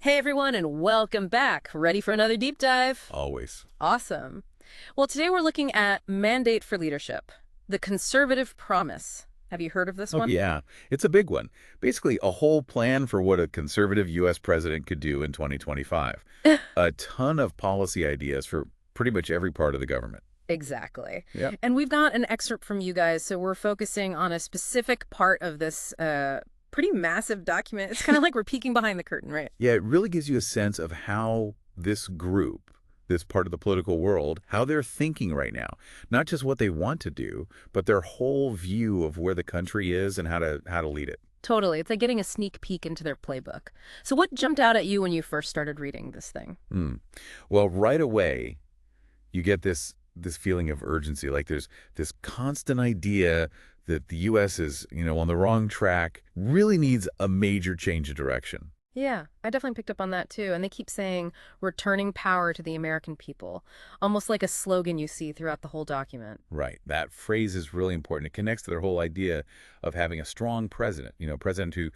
Hey everyone, and welcome back. Ready for another deep dive? Always. Awesome. Well, today we're looking at Mandate for Leadership, the Conservative Promise. Have you heard of this Oh, one? yeah. It's a big one. Basically, a whole plan for what a conservative U.S. president could do in 2025. A ton of policy ideas for pretty much every part of the government. Exactly. Yep. And we've got an excerpt from you guys, so we're focusing on a specific part of this pretty massive document. It's kind of like we're peeking behind the curtain, right? Yeah, it really gives you a sense of how this group, this part of the political world, how they're thinking right now. Not just what they want to do, but their whole view of where the country is and how to lead it. Totally. It's like getting a sneak peek into their playbook. So what jumped out at you when you first started reading this thing? Mm. Well, right away, you get this feeling of urgency. Like there's this constant idea that the U.S. is, on the wrong track, really needs a major change of direction. Yeah, I definitely picked up on that too. And they keep saying returning power to the American people, almost like a slogan you see throughout the whole document. Right. That phrase is really important. It connects to their whole idea of having a strong president, president who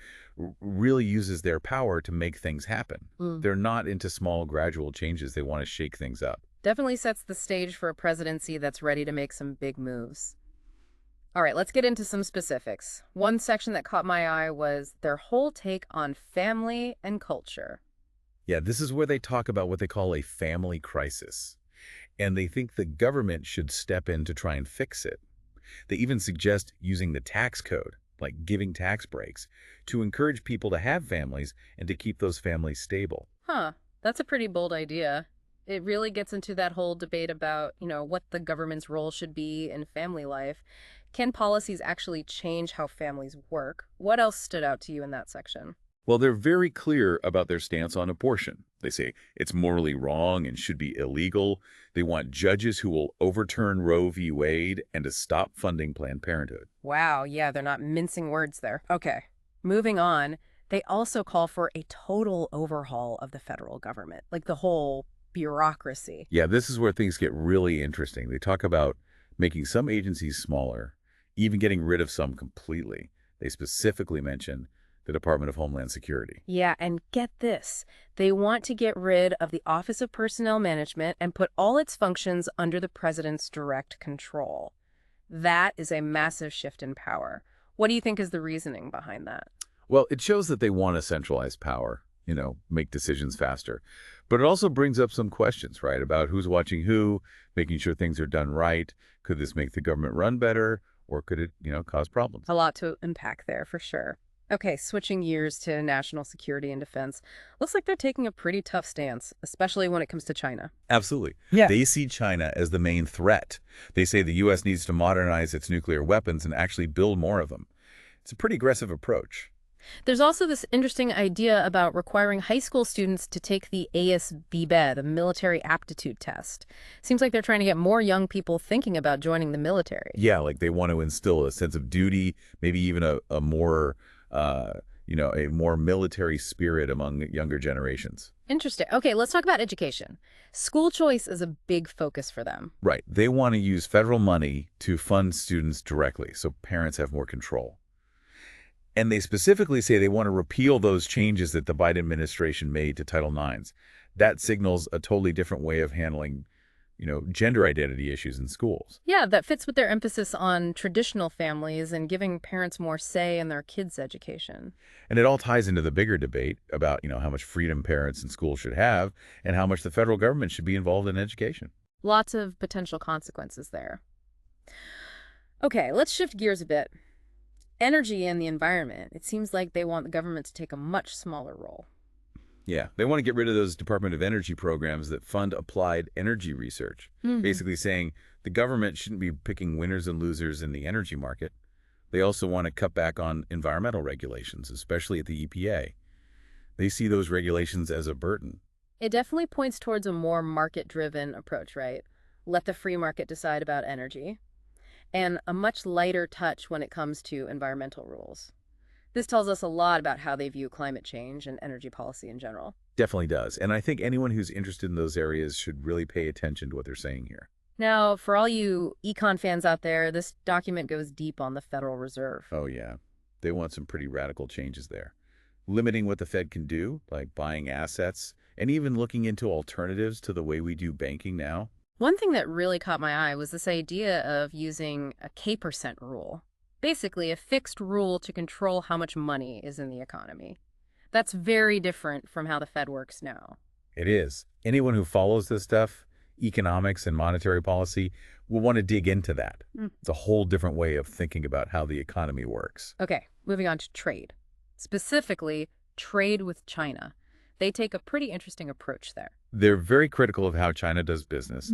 really uses their power to make things happen. Mm. They're not into small, gradual changes. They want to shake things up. Definitely sets the stage for a presidency that's ready to make some big moves. All right, let's get into some specifics. One section that caught my eye was their whole take on family and culture. Yeah, this is where they talk about what they call a family crisis. And they think the government should step in to try and fix it. They even suggest using the tax code, like giving tax breaks, to encourage people to have families and to keep those families stable. Huh, that's a pretty bold idea. It really gets into that whole debate about, what the government's role should be in family life. Can policies actually change how families work? What else stood out to you in that section? Well, they're very clear about their stance on abortion. They say it's morally wrong and should be illegal. They want judges who will overturn Roe v. Wade and to stop funding Planned Parenthood. Wow, yeah, they're not mincing words there. Okay, moving on. They also call for a total overhaul of the federal government, like the whole bureaucracy. Yeah, this is where things get really interesting. They talk about making some agencies smaller, even getting rid of some completely. They specifically mention the Department of Homeland Security. Yeah, and get this. They want to get rid of the Office of Personnel Management and put all its functions under the president's direct control. That is a massive shift in power. What do you think is the reasoning behind that? Well, it shows that they want to centralize power, make decisions faster. But it also brings up some questions, right, about who's watching who, making sure things are done right. Could this make the government run better, or could it, cause problems? A lot to unpack there, for sure. Okay, switching gears to national security and defense. Looks like they're taking a pretty tough stance, especially when it comes to China. Absolutely. Yeah. They see China as the main threat. They say the U.S. needs to modernize its nuclear weapons and actually build more of them. It's a pretty aggressive approach. There's also this interesting idea about requiring high school students to take the ASVB, the military aptitude test. Seems like they're trying to get more young people thinking about joining the military. Yeah, like they want to instill a sense of duty, maybe even a more, a more military spirit among younger generations. Interesting. Okay, let's talk about education. School choice is a big focus for them. Right. They want to use federal money to fund students directly so parents have more control. And they specifically say they want to repeal those changes that the Biden administration made to Title IX. That signals a totally different way of handling, gender identity issues in schools. Yeah, that fits with their emphasis on traditional families and giving parents more say in their kids' education. And it all ties into the bigger debate about, how much freedom parents in schools should have and how much the federal government should be involved in education. Lots of potential consequences there. Okay, let's shift gears a bit. Energy and the environment. It seems like they want the government to take a much smaller role. Yeah, they want to get rid of those Department of Energy programs that fund applied energy research, basically saying the government shouldn't be picking winners and losers in the energy market. They also want to cut back on environmental regulations, especially at the EPA. They see those regulations as a burden. It definitely points towards a more market-driven approach, right? Let the free market decide about energy. And a much lighter touch when it comes to environmental rules. This tells us a lot about how they view climate change and energy policy in general. Definitely does. And I think anyone who's interested in those areas should really pay attention to what they're saying here. Now, for all you econ fans out there, this document goes deep on the Federal Reserve. Oh, yeah. They want some pretty radical changes there. limiting what the Fed can do, like buying assets, and even looking into alternatives to the way we do banking now. One thing that really caught my eye was this idea of using a K% rule. Basically, a fixed rule to control how much money is in the economy. That's very different from how the Fed works now. It is. Anyone who follows this stuff, economics and monetary policy, will want to dig into that. It's a whole different way of thinking about how the economy works. Okay, moving on to trade. Specifically, trade with China. They take a pretty interesting approach there. They're very critical of how China does business.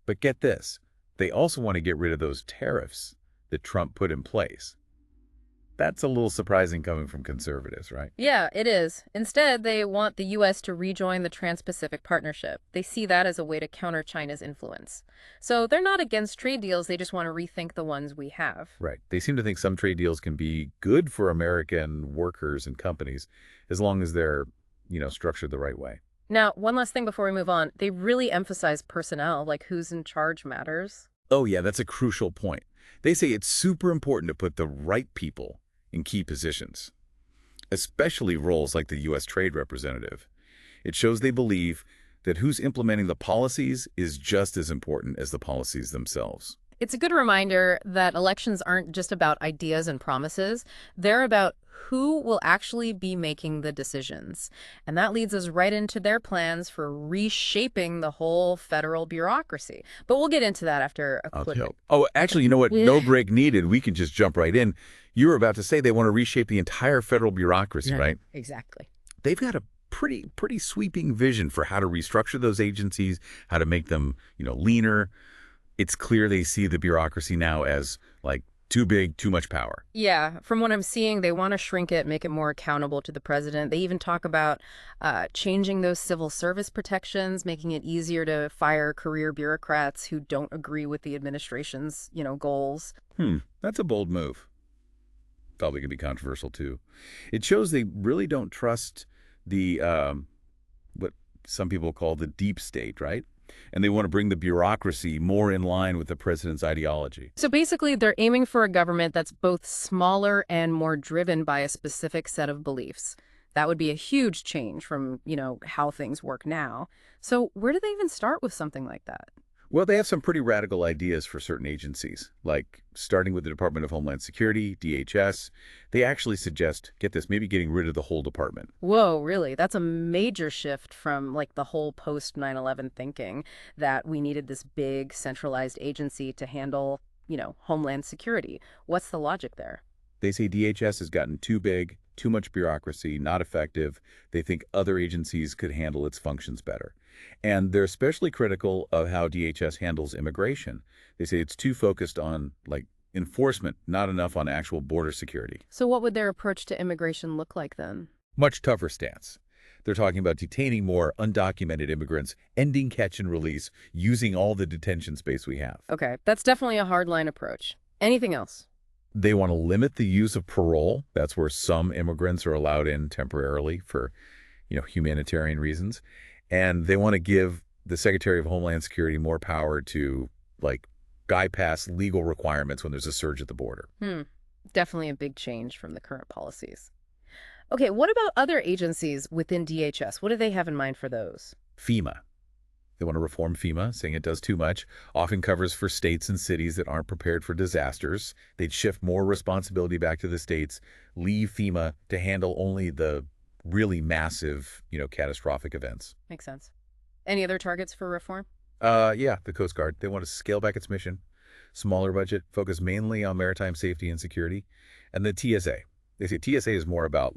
But get this, they also want to get rid of those tariffs that Trump put in place. That's a little surprising coming from conservatives, right? Yeah, it is. Instead, they want the U.S. to rejoin the Trans-Pacific Partnership. They see that as a way to counter China's influence. So they're not against trade deals, they just want to rethink the ones we have. Right. They seem to think some trade deals can be good for American workers and companies as long as they're, structured the right way. Now, one last thing before we move on. They really emphasize personnel, like who's in charge matters. Oh, yeah, that's a crucial point. They say it's super important to put the right people in key positions, especially roles like the U.S. Trade Representative. It shows they believe that who's implementing the policies is just as important as the policies themselves. It's a good reminder that elections aren't just about ideas and promises. They're about who will actually be making the decisions. And that leads us right into their plans for reshaping the whole federal bureaucracy. But we'll get into that after a quick break. Oh, actually, you know what? No break needed. We can just jump right in. You were about to say they want to reshape the entire federal bureaucracy, right? Exactly. They've got a pretty sweeping vision for how to restructure those agencies, how to make them, leaner. It's clear they see the bureaucracy now as like too big, too much power. Yeah, from what I'm seeing, they want to shrink it, make it more accountable to the president. They even talk about changing those civil service protections, making it easier to fire career bureaucrats who don't agree with the administration's, goals. That's a bold move. Probably can be controversial too. It shows they really don't trust the what some people call the deep state, right? And they want to bring the bureaucracy more in line with the president's ideology. So basically, they're aiming for a government that's both smaller and more driven by a specific set of beliefs. That would be a huge change from, how things work now. So where do they even start with something like that? Well, they have some pretty radical ideas for certain agencies, like starting with the Department of Homeland Security, DHS. They actually suggest, get this, maybe getting rid of the whole department. Whoa, really? That's a major shift from the whole post 9/11 thinking that we needed this big centralized agency to handle, Homeland Security. What's the logic there? They say DHS has gotten too big, too much bureaucracy, not effective. They think other agencies could handle its functions better. And they're especially critical of how DHS handles immigration. They say it's too focused on, enforcement, not enough on actual border security. So what would their approach to immigration look like then? Much tougher stance. They're talking about detaining more undocumented immigrants, ending catch and release, using all the detention space we have. Okay, that's definitely a hardline approach. Anything else? They want to limit the use of parole. That's where some immigrants are allowed in temporarily for, humanitarian reasons. And they want to give the Secretary of Homeland Security more power to, bypass legal requirements when there's a surge at the border. Definitely a big change from the current policies. Okay, what about other agencies within DHS? What do they have in mind for those? FEMA. They want to reform FEMA, saying it does too much, often covers for states and cities that aren't prepared for disasters. They'd shift more responsibility back to the states, leave FEMA to handle only the really massive, catastrophic events. Makes sense. Any other targets for reform? Yeah, the Coast Guard. They want to scale back its mission, smaller budget, focus mainly on maritime safety and security, and the TSA. They say TSA is more about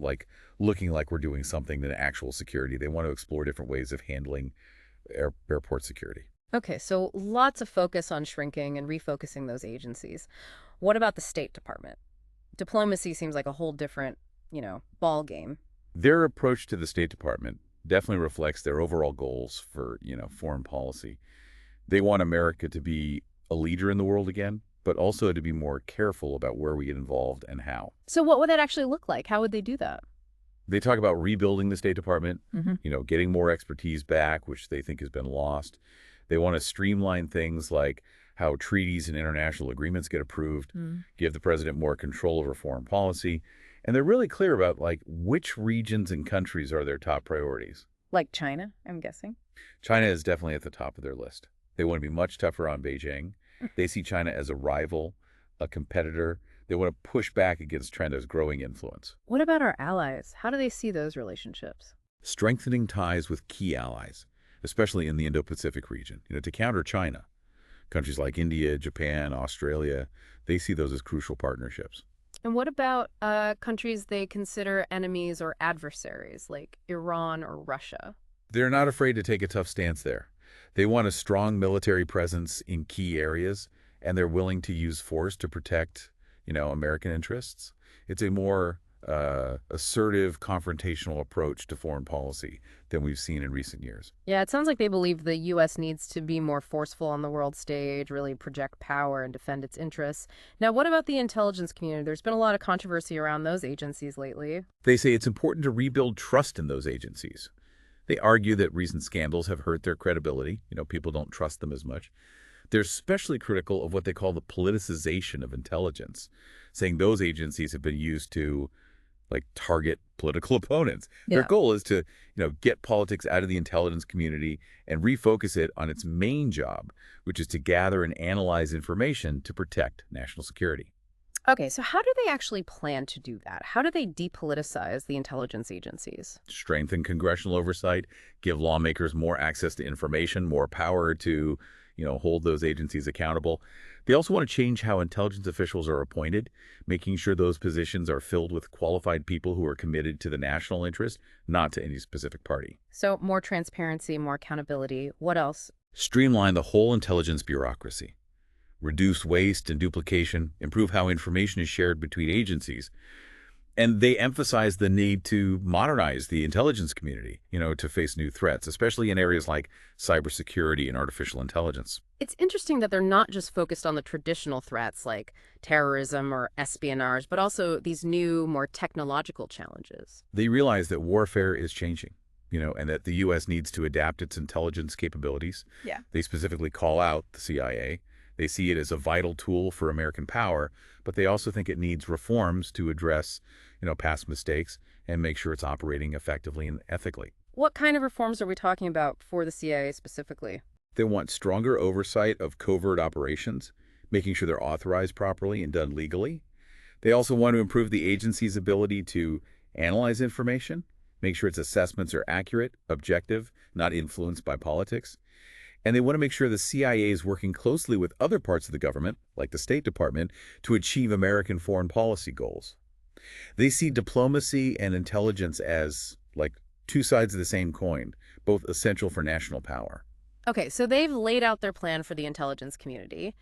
looking like we're doing something than actual security. They want to explore different ways of handling airport security. Okay, so lots of focus on shrinking and refocusing those agencies. What about the State Department? Diplomacy seems like a whole different, ball game. Their approach to the State Department definitely reflects their overall goals for, foreign policy. They want America to be a leader in the world again, but also to be more careful about where we get involved and how. So what would that actually look like? How would they do that? They talk about rebuilding the State Department, Mm-hmm. Getting more expertise back, which they think has been lost. They want to streamline things like how treaties and international agreements get approved, give the president more control over foreign policy, And they're really clear about like which regions and countries are their top priorities. Like China, I'm guessing. China is definitely at the top of their list. They want to be much tougher on Beijing. They see China as a rival, a competitor. They want to push back against China's growing influence. What about our allies? How do they see those relationships? Strengthening ties with key allies, especially in the Indo-Pacific region, to counter China. Countries like India, Japan, Australia, they see those as crucial partnerships. And what about countries they consider enemies or adversaries, like Iran or Russia? They're not afraid to take a tough stance there. They want a strong military presence in key areas, and they're willing to use force to protect, American interests. It's a more assertive, confrontational approach to foreign policy than we've seen in recent years. Yeah, it sounds like they believe the U.S. needs to be more forceful on the world stage, really project power and defend its interests. Now, what about the intelligence community? There's been a lot of controversy around those agencies lately. They say it's important to rebuild trust in those agencies. They argue that recent scandals have hurt their credibility. People don't trust them as much. They're especially critical of what they call the politicization of intelligence, saying those agencies have been used to target political opponents. Their Yeah. goal is to, get politics out of the intelligence community and refocus it on its main job, which is to gather and analyze information to protect national security. Okay, so how do they actually plan to do that? How do they depoliticize the intelligence agencies? Strengthen congressional oversight, give lawmakers more access to information, more power to, hold those agencies accountable. They also want to change how intelligence officials are appointed, making sure those positions are filled with qualified people who are committed to the national interest, not to any specific party. So more transparency, more accountability. What else? Streamline the whole intelligence bureaucracy. Reduce waste and duplication, improve how information is shared between agencies. And they emphasize the need to modernize the intelligence community, to face new threats, especially in areas like cybersecurity and artificial intelligence. It's interesting that they're not just focused on the traditional threats like terrorism or espionage, but also these new, more technological challenges. They realize that warfare is changing, and that the U.S. needs to adapt its intelligence capabilities. Yeah. They specifically call out the CIA. They see it as a vital tool for American power, but they also think it needs reforms to address, past mistakes and make sure it's operating effectively and ethically. What kind of reforms are we talking about for the CIA specifically? They want stronger oversight of covert operations, making sure they're authorized properly and done legally. They also want to improve the agency's ability to analyze information, make sure its assessments are accurate, objective, not influenced by politics. And they want to make sure the CIA is working closely with other parts of the government, like the State Department, to achieve American foreign policy goals. They see diplomacy and intelligence as two sides of the same coin, both essential for national power. Okay, so they've laid out their plan for the intelligence community.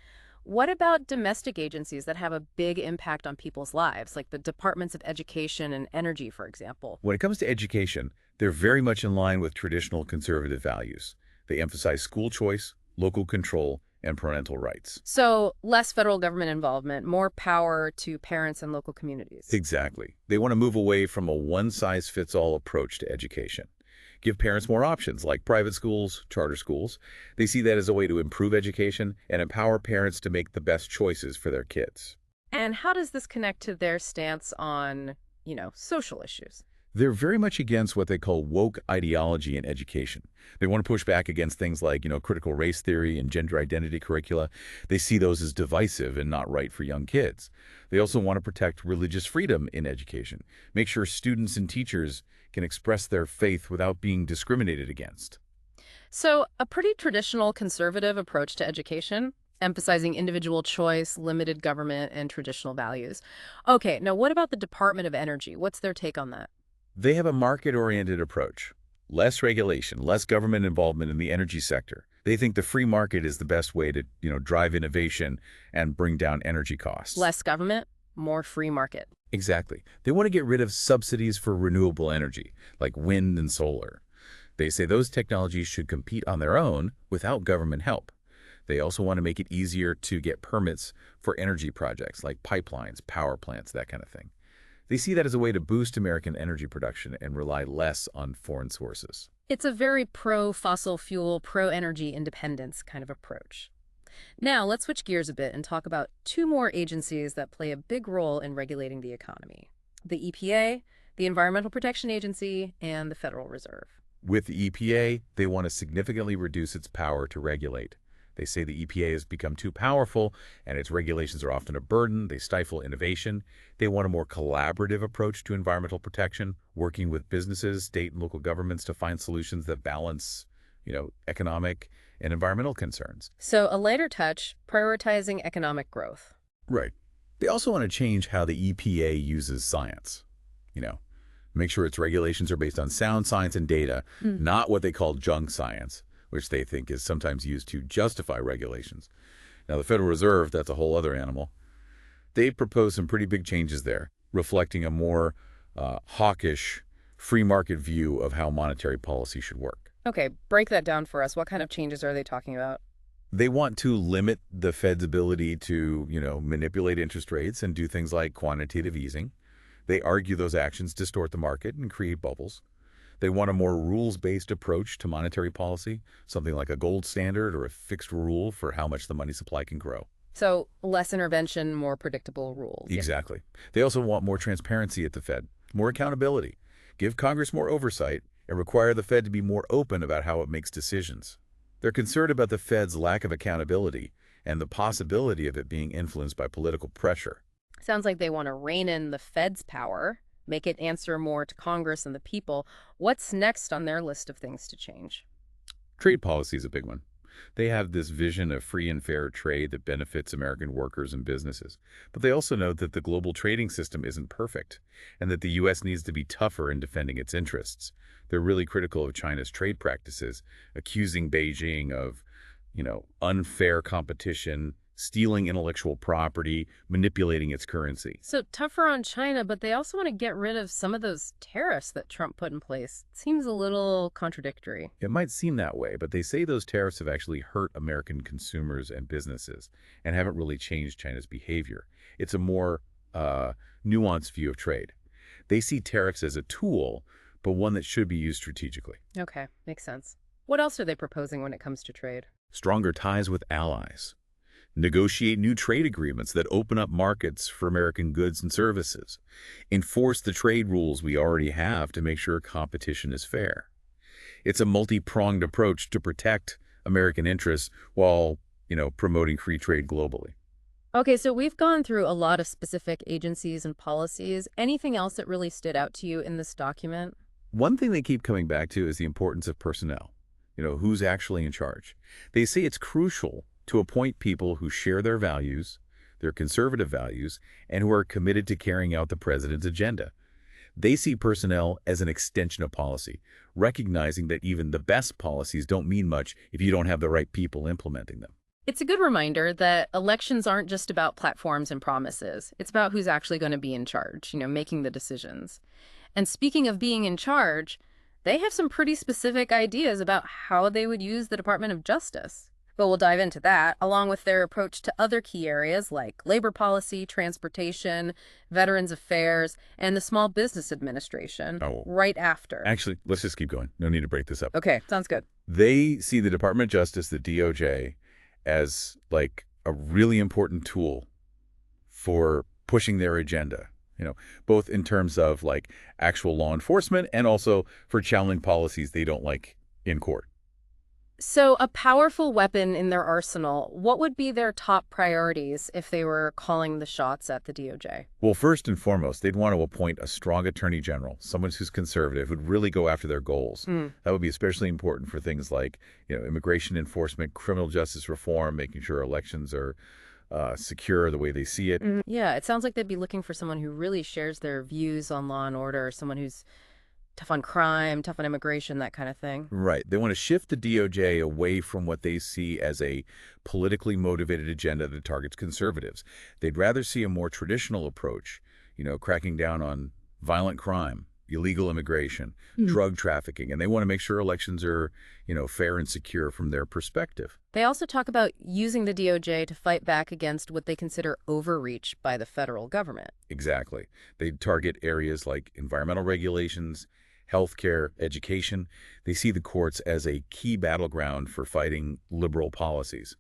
What about domestic agencies that have a big impact on people's lives, like the departments of education and energy, for example? When it comes to education, they're very much in line with traditional conservative values. They emphasize school choice, local control, and parental rights. So less federal government involvement, more power to parents and local communities. Exactly. They want to move away from a one-size-fits-all approach to education. Give parents more options, like private schools, charter schools. They see that as a way to improve education and empower parents to make the best choices for their kids. And how does this connect to their stance on, social issues? They're very much against what they call woke ideology in education. They want to push back against things like, critical race theory and gender identity curricula. They see those as divisive and not right for young kids. They also want to protect religious freedom in education, make sure students and teachers can express their faith without being discriminated against. So a pretty traditional conservative approach to education, emphasizing individual choice, limited government, and traditional values. Okay, now what about the Department of Energy? What's their take on that? They have a market-oriented approach. Less regulation, less government involvement in the energy sector. They think the free market is the best way to, drive innovation and bring down energy costs. Less government, more free market. Exactly. They want to get rid of subsidies for renewable energy, like wind and solar. They say those technologies should compete on their own without government help. They also want to make it easier to get permits for energy projects like pipelines, power plants, that kind of thing. They see that as a way to boost American energy production and rely less on foreign sources. It's a very pro-fossil fuel, pro-energy independence kind of approach. Now, let's switch gears a bit and talk about two more agencies that play a big role in regulating the economy. The EPA, the Environmental Protection Agency, and the Federal Reserve. With the EPA, they want to significantly reduce its power to regulate. They say the EPA has become too powerful and its regulations are often a burden. They stifle innovation. They want a more collaborative approach to environmental protection, working with businesses, state and local governments to find solutions that balance, economic and environmental concerns. So a lighter touch, prioritizing economic growth. Right. They also want to change how the EPA uses science. Make sure its regulations are based on sound science and data, not what they call junk science, which they think is sometimes used to justify regulations. Now, the Federal Reserve, that's a whole other animal. They propose some pretty big changes there, reflecting a more hawkish, free market view of how monetary policy should work. Okay, break that down for us. What kind of changes are they talking about? They want to limit the Fed's ability to, manipulate interest rates and do things like quantitative easing. They argue those actions distort the market and create bubbles. They want a more rules-based approach to monetary policy, something like a gold standard or a fixed rule for how much the money supply can grow. So less intervention, more predictable rules. Exactly. They also want more transparency at the Fed, more accountability, give Congress more oversight, and require the Fed to be more open about how it makes decisions. They're concerned about the Fed's lack of accountability and the possibility of it being influenced by political pressure. Sounds like they want to rein in the Fed's power, make it answer more to Congress and the people. What's next on their list of things to change? Trade policy is a big one. They have this vision of free and fair trade that benefits American workers and businesses. But they also note that the global trading system isn't perfect and that the U.S. needs to be tougher in defending its interests. They're really critical of China's trade practices, accusing Beijing of, unfair competition, stealing intellectual property, manipulating its currency. So tougher on China, but they also want to get rid of some of those tariffs that Trump put in place. Seems a little contradictory. It might seem that way, but they say those tariffs have actually hurt American consumers and businesses and haven't really changed China's behavior. It's a more nuanced view of trade. They see tariffs as a tool, but one that should be used strategically. Okay, makes sense. What else are they proposing when it comes to trade? Stronger ties with allies. Negotiate new trade agreements that open up markets for American goods and services. Enforce the trade rules we already have to make sure competition is fair. It's a multi-pronged approach to protect American interests while, promoting free trade globally. Okay, so we've gone through a lot of specific agencies and policies. Anything else that really stood out to you in this document? One thing they keep coming back to is the importance of personnel. Who's actually in charge. They say it's crucial to appoint people who share their values, their conservative values, and who are committed to carrying out the president's agenda. They see personnel as an extension of policy, recognizing that even the best policies don't mean much if you don't have the right people implementing them. It's a good reminder that elections aren't just about platforms and promises. It's about who's actually going to be in charge, making the decisions. And speaking of being in charge, they have some pretty specific ideas about how they would use the Department of Justice. But we'll dive into that, along with their approach to other key areas like labor policy, transportation, Veterans Affairs, and the Small Business Administration right after. Actually, let's just keep going. No need to break this up. Okay, sounds good. They see the Department of Justice, the DOJ, as like a really important tool for pushing their agenda, both in terms of like actual law enforcement and also for challenging policies they don't like in court. So a powerful weapon in their arsenal, what would be their top priorities if they were calling the shots at the DOJ? Well, first and foremost, they'd want to appoint a strong attorney general, someone who's conservative, who'd really go after their goals. That would be especially important for things like, immigration enforcement, criminal justice reform, making sure elections are secure the way they see it. Yeah, it sounds like they'd be looking for someone who really shares their views on law and order, someone who's tough on crime, tough on immigration, that kind of thing. Right. They want to shift the DOJ away from what they see as a politically motivated agenda that targets conservatives. They'd rather see a more traditional approach, cracking down on violent crime, illegal immigration, drug trafficking, and they want to make sure elections are, fair and secure from their perspective. They also talk about using the DOJ to fight back against what they consider overreach by the federal government. Exactly. They target areas like environmental regulations, healthcare, education. They see the courts as a key battleground for fighting liberal policies.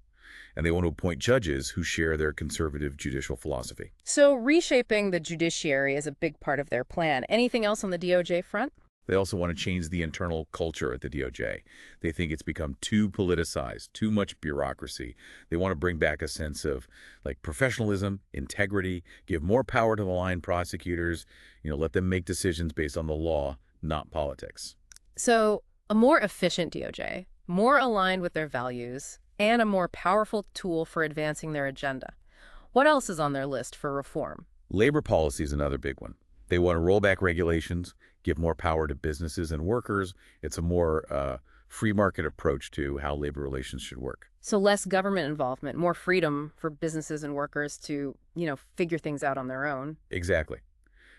And they want to appoint judges who share their conservative judicial philosophy. So reshaping the judiciary is a big part of their plan. Anything else on the DOJ front? They also want to change the internal culture at the DOJ. They think it's become too politicized, too much bureaucracy. They want to bring back a sense of like professionalism, integrity, give more power to the line prosecutors, let them make decisions based on the law, not politics. So a more efficient DOJ, more aligned with their values, and a more powerful tool for advancing their agenda. What else is on their list for reform? Labor policy is another big one. They want to roll back regulations, give more power to businesses and workers. It's a more free market approach to how labor relations should work. So less government involvement, more freedom for businesses and workers to, figure things out on their own. Exactly.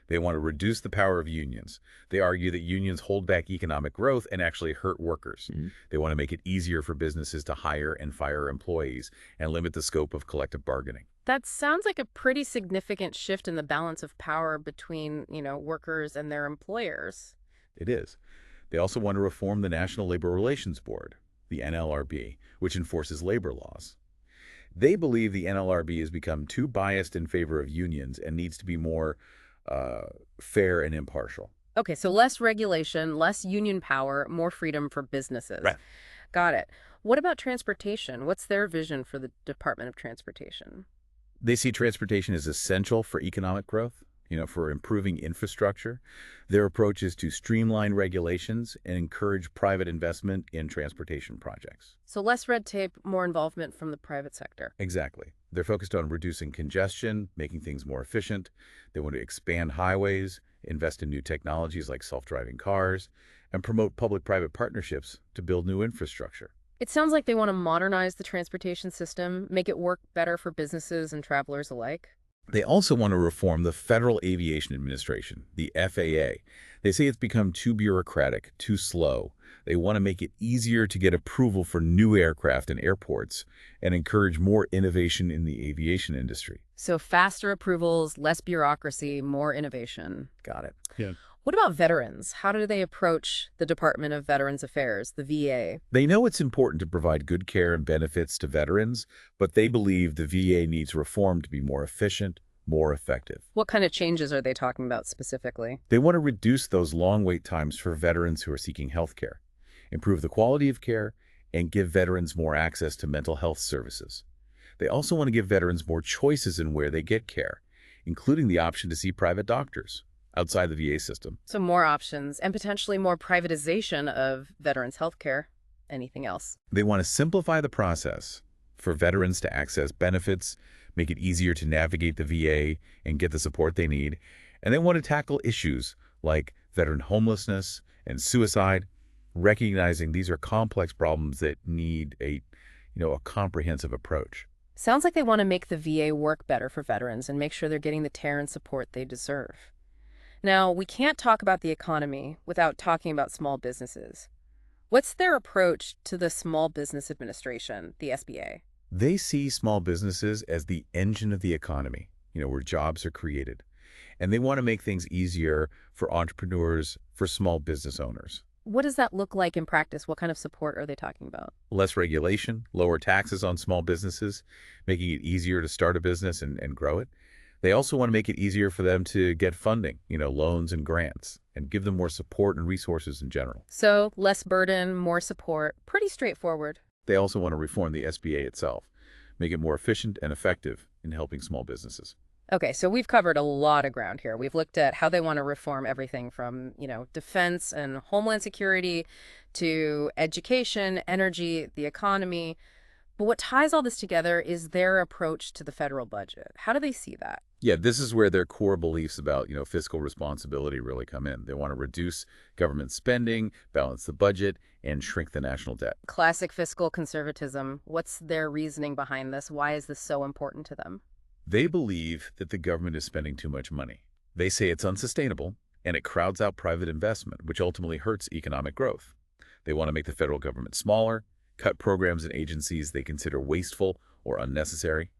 They want to reduce the power of unions. They argue that unions hold back economic growth and actually hurt workers. They want to make it easier for businesses to hire and fire employees and limit the scope of collective bargaining. That sounds like a pretty significant shift in the balance of power between, workers and their employers. It is. They also want to reform the National Labor Relations Board, the NLRB, which enforces labor laws. They believe the NLRB has become too biased in favor of unions and needs to be more fair and impartial. Okay, so less regulation, less union power, more freedom for businesses. Right. Got it. What about transportation? What's their vision for the Department of Transportation? They see transportation as essential for economic growth, for improving infrastructure. Their approach is to streamline regulations and encourage private investment in transportation projects. So less red tape, more involvement from the private sector. Exactly. They're focused on reducing congestion, making things more efficient. They want to expand highways, invest in new technologies like self-driving cars, and promote public-private partnerships to build new infrastructure. It sounds like they want to modernize the transportation system, make it work better for businesses and travelers alike. They also want to reform the Federal Aviation Administration, the FAA. They say it's become too bureaucratic, too slow. They want to make it easier to get approval for new aircraft and airports and encourage more innovation in the aviation industry. So faster approvals, less bureaucracy, more innovation. Got it. Yeah. What about veterans? How do they approach the Department of Veterans Affairs, the VA? They know it's important to provide good care and benefits to veterans, but they believe the VA needs reform to be more efficient, more effective. What kind of changes are they talking about specifically? They want to reduce those long wait times for veterans who are seeking health care, improve the quality of care, and give veterans more access to mental health services. They also want to give veterans more choices in where they get care, including the option to see private doctors outside the VA system. So more options and potentially more privatization of veterans' health care. Anything else? They want to simplify the process for veterans to access benefits, make it easier to navigate the VA and get the support they need. And they want to tackle issues like veteran homelessness and suicide, recognizing these are complex problems that need a comprehensive approach. Sounds like they want to make the VA work better for veterans and make sure they're getting the care and support they deserve. Now, we can't talk about the economy without talking about small businesses. What's their approach to the Small Business Administration, the SBA? They see small businesses as the engine of the economy, where jobs are created. And they want to make things easier for entrepreneurs, for small business owners. What does that look like in practice? What kind of support are they talking about? Less regulation, lower taxes on small businesses, making it easier to start a business and grow it. They also want to make it easier for them to get funding, loans and grants, and give them more support and resources in general. So less burden, more support, pretty straightforward. They also want to reform the SBA itself, make it more efficient and effective in helping small businesses. Okay, so we've covered a lot of ground here. We've looked at how they want to reform everything from, defense and homeland security to education, energy, the economy. But what ties all this together is their approach to the federal budget. How do they see that? Yeah, this is where their core beliefs about, fiscal responsibility really come in. They want to reduce government spending, balance the budget, and shrink the national debt. Classic fiscal conservatism. What's their reasoning behind this? Why is this so important to them? They believe that the government is spending too much money. They say it's unsustainable, and it crowds out private investment, which ultimately hurts economic growth. They want to make the federal government smaller, cut programs and agencies they consider wasteful or unnecessary.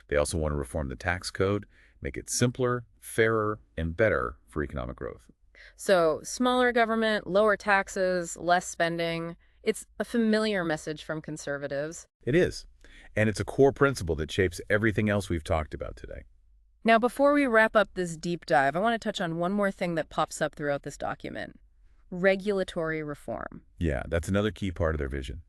They also want to reform the tax code, make it simpler, fairer, and better for economic growth. So smaller government, lower taxes, less spending. It's a familiar message from conservatives. It is. And it's a core principle that shapes everything else we've talked about today. Now, before we wrap up this deep dive, I want to touch on one more thing that pops up throughout this document: regulatory reform. Yeah, that's another key part of their vision.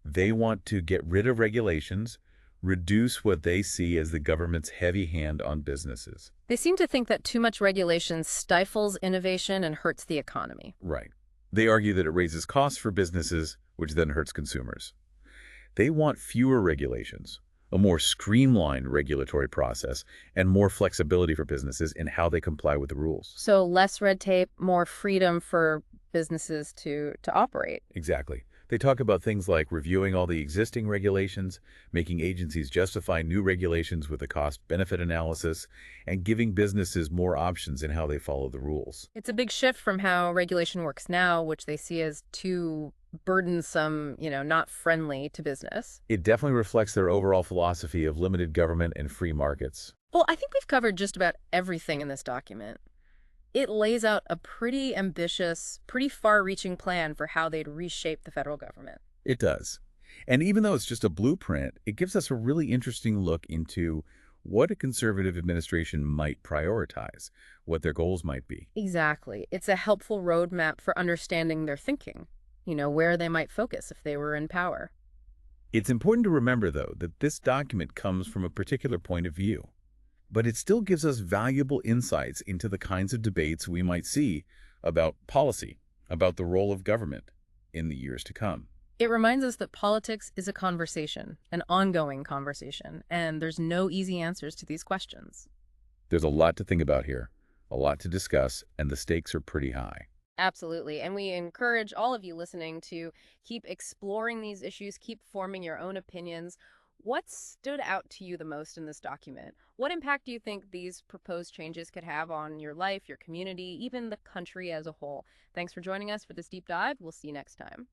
They want to get rid of regulations, reduce what they see as the government's heavy hand on businesses. They seem to think that too much regulation stifles innovation and hurts the economy. Right. They argue that it raises costs for businesses, which then hurts consumers. They want fewer regulations, a more streamlined regulatory process, and more flexibility for businesses in how they comply with the rules. So less red tape, more freedom for businesses to operate. Exactly. They talk about things like reviewing all the existing regulations, making agencies justify new regulations with a cost-benefit analysis, and giving businesses more options in how they follow the rules. It's a big shift from how regulation works now, which they see as too burdensome, not friendly to business. It definitely reflects their overall philosophy of limited government and free markets. Well, I think we've covered just about everything in this document. It lays out a pretty ambitious, pretty far-reaching plan for how they'd reshape the federal government. It does. And even though it's just a blueprint, it gives us a really interesting look into what a conservative administration might prioritize, what their goals might be. Exactly. It's a helpful roadmap for understanding their thinking, where they might focus if they were in power. It's important to remember, though, that this document comes from a particular point of view, but it still gives us valuable insights into the kinds of debates we might see about policy, about the role of government in the years to come. It reminds us that politics is a conversation, an ongoing conversation, and there's no easy answers to these questions. There's a lot to think about here, a lot to discuss, and the stakes are pretty high. Absolutely. And we encourage all of you listening to keep exploring these issues, keep forming your own opinions. What stood out to you the most in this document? What impact do you think these proposed changes could have on your life, your community, even the country as a whole? Thanks for joining us for this deep dive. We'll see you next time.